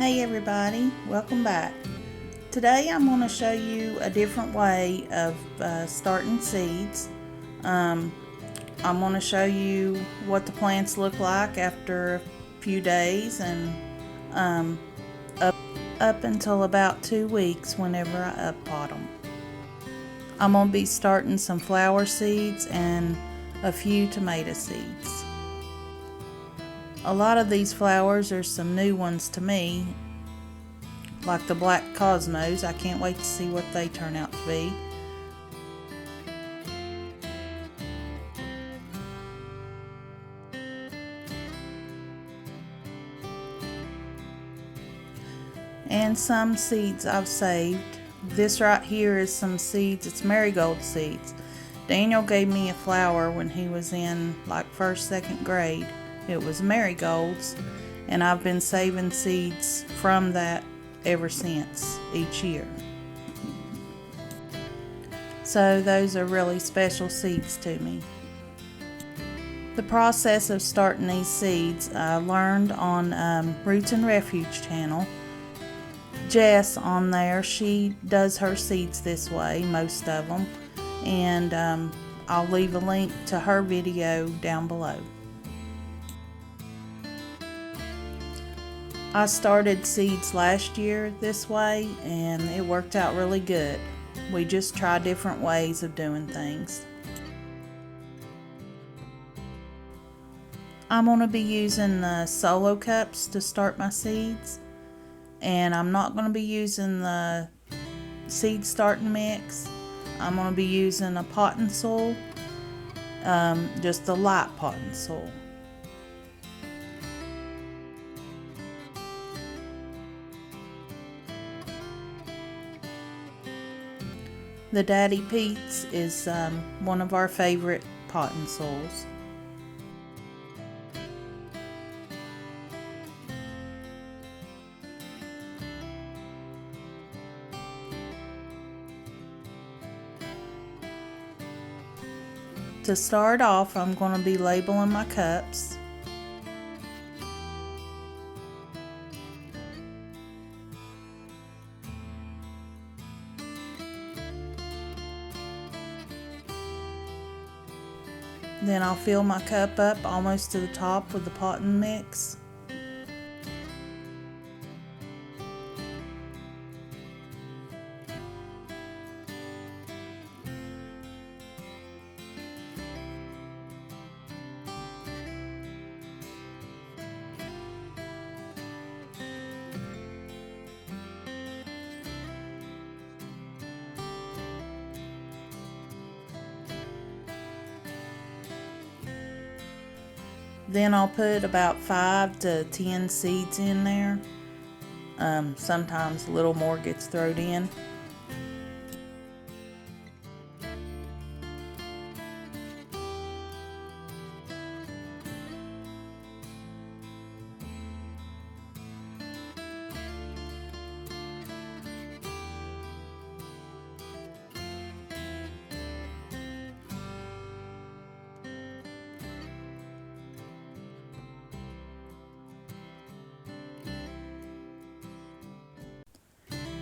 Hey everybody, welcome back. Today I'm going to show you a different way of starting seeds. I'm going to show you what the plants look like after a few days and up until about 2 weeks whenever I uppot them. I'm going to be starting some flower seeds and a few tomato seeds. A lot of these flowers are some new ones to me, like the black cosmos. I can't wait to see what they turn out to be. And some seeds I've saved. This right here is some seeds. It's marigold seeds. Daniel gave me a flower when he was in like first, second grade. It was marigolds, and I've been saving seeds from that ever since, each year. So those are really special seeds to me. The process of starting these seeds I learned on Roots and Refuge channel. Jess on there, she does her seeds this way, most of them, and I'll leave a link to her video down below. I started seeds last year this way and it worked out really good. We just try different ways of doing things. I'm going to be using the solo cups to start my seeds, and I'm not going to be using the seed starting mix. I'm going to be using a potting soil, just a light potting soil. The Daddy Pete's is one of our favorite potting soils. To start off, I'm going to be labeling my cups. Then I'll fill my cup up almost to the top with the potting mix. Then I'll put about 5 to 10 seeds in there. Sometimes a little more gets thrown in.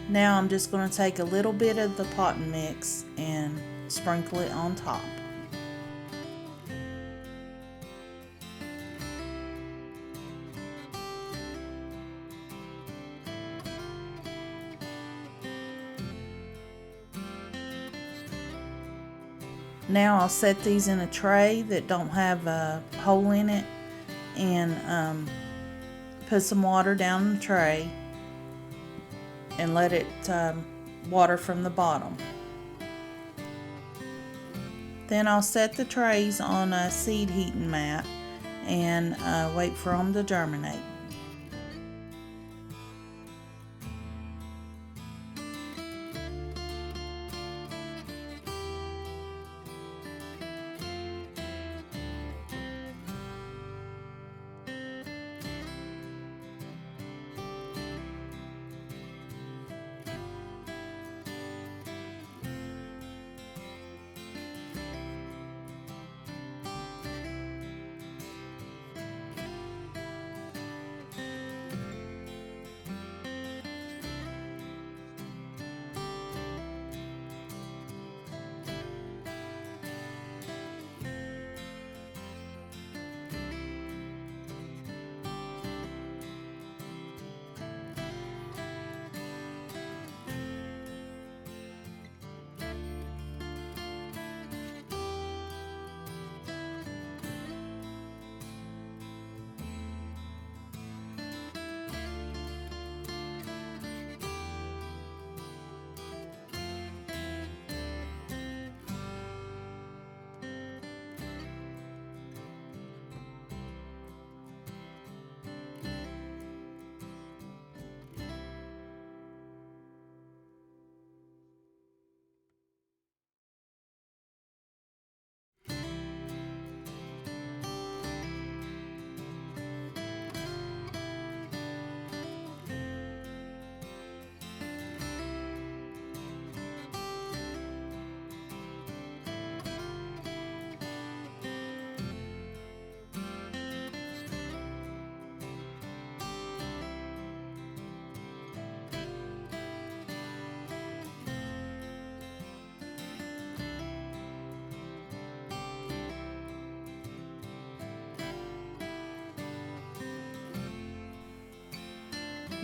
Now I'm just going to take a little bit of the potting mix and sprinkle it on top. Now I'll set these in a tray that don't have a hole in it, and put some water down the tray and let it water from the bottom. Then I'll set the trays on a seed heating mat and wait for them to germinate.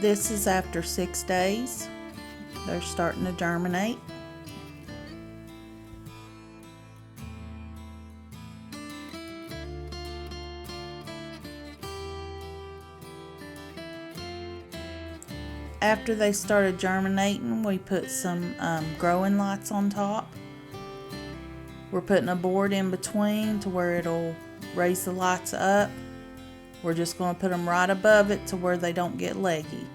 This is after 6 days. They're starting to germinate. After they started germinating, we put some growing lights on top. We're putting a board in between to where it'll raise the lights up. We're just going to put them right above it to where they don't get leggy.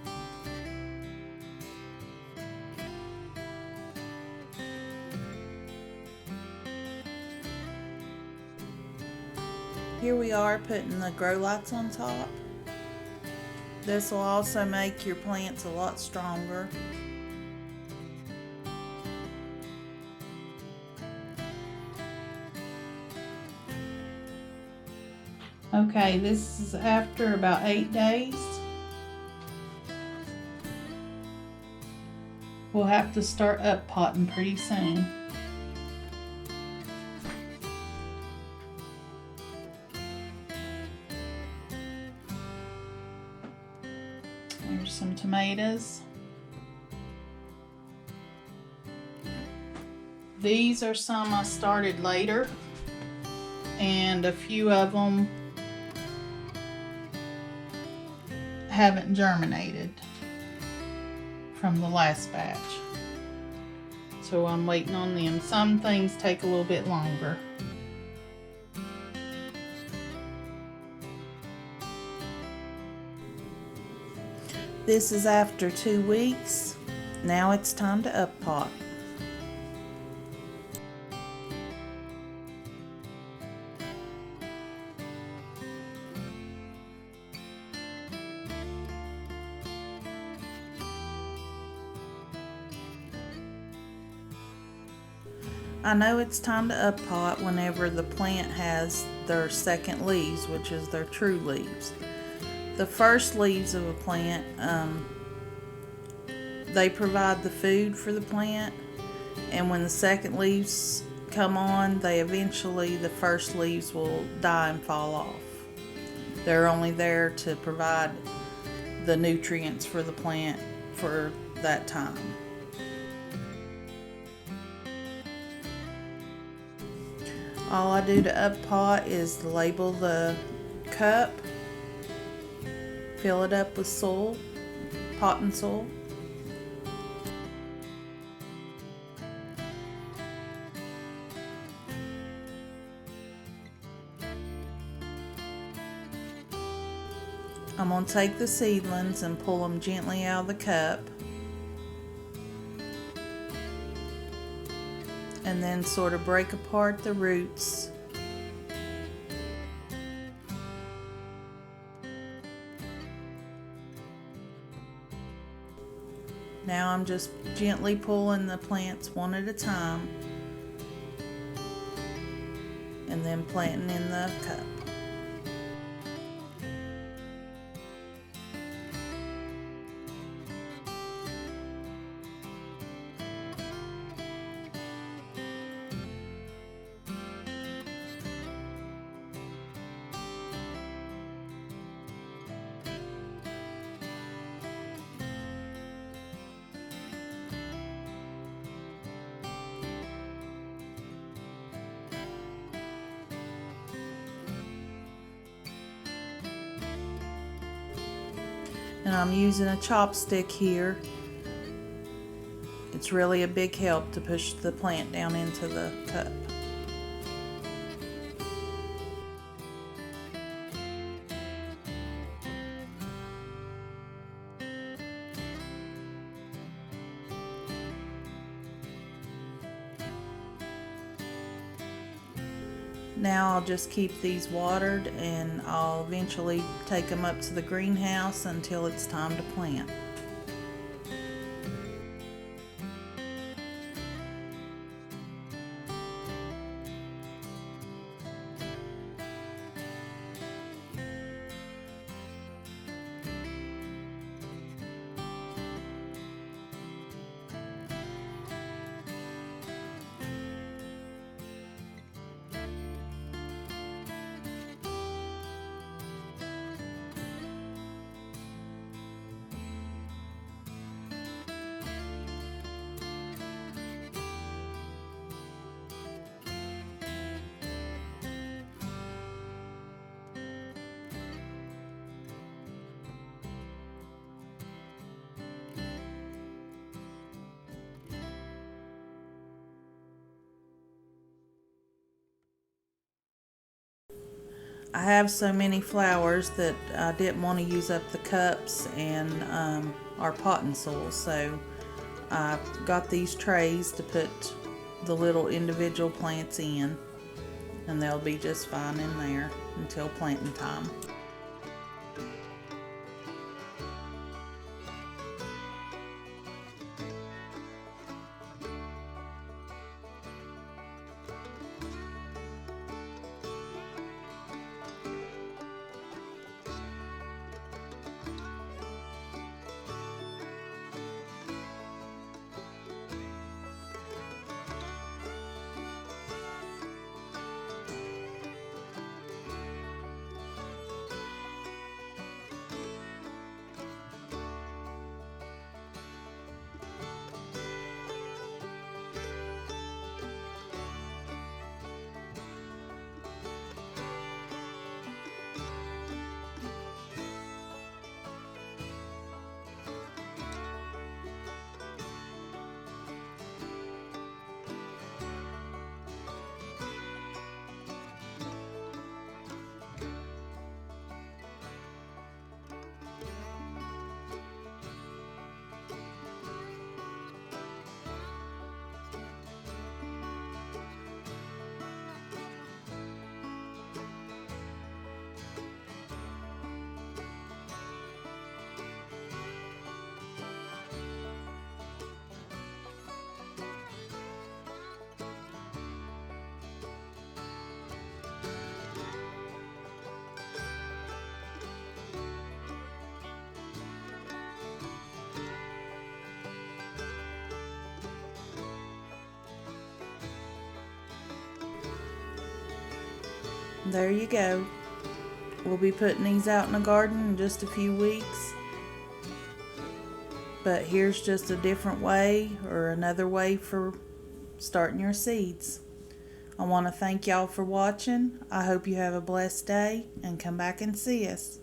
Here we are putting the grow lights on top. This will also make your plants a lot stronger. Okay, this is after about 8 days. We'll have to start up potting pretty soon. There's some tomatoes. These are some I started later, and a few of them haven't germinated from the last batch. So I'm waiting on them. Some things take a little bit longer. This is after 2 weeks. Now it's time to up pot. I know it's time to up pot whenever the plant has their second leaves, which is their true leaves. The first leaves of a plant, they provide the food for the plant, and when the second leaves come on, the first leaves will die and fall off. They're only there to provide the nutrients for the plant for that time. All I do to up pot is label the cup, fill it up with soil, potting soil. I'm going to take the seedlings and pull them gently out of the cup, and then sort of break apart the roots. Now I'm just gently pulling the plants one at a time and then planting in the cup. And I'm using a chopstick here. It's really a big help to push the plant down into the cup. Now I'll just keep these watered, and I'll eventually take them up to the greenhouse until it's time to plant. I have so many flowers that I didn't want to use up the cups and our potting soil, so I got these trays to put the little individual plants in, and they'll be just fine in there until planting time. There you go. We'll be putting these out in the garden in just a few weeks. But here's just a different way, or another way for starting your seeds. I want to thank y'all for watching. I hope you have a blessed day and come back and see us.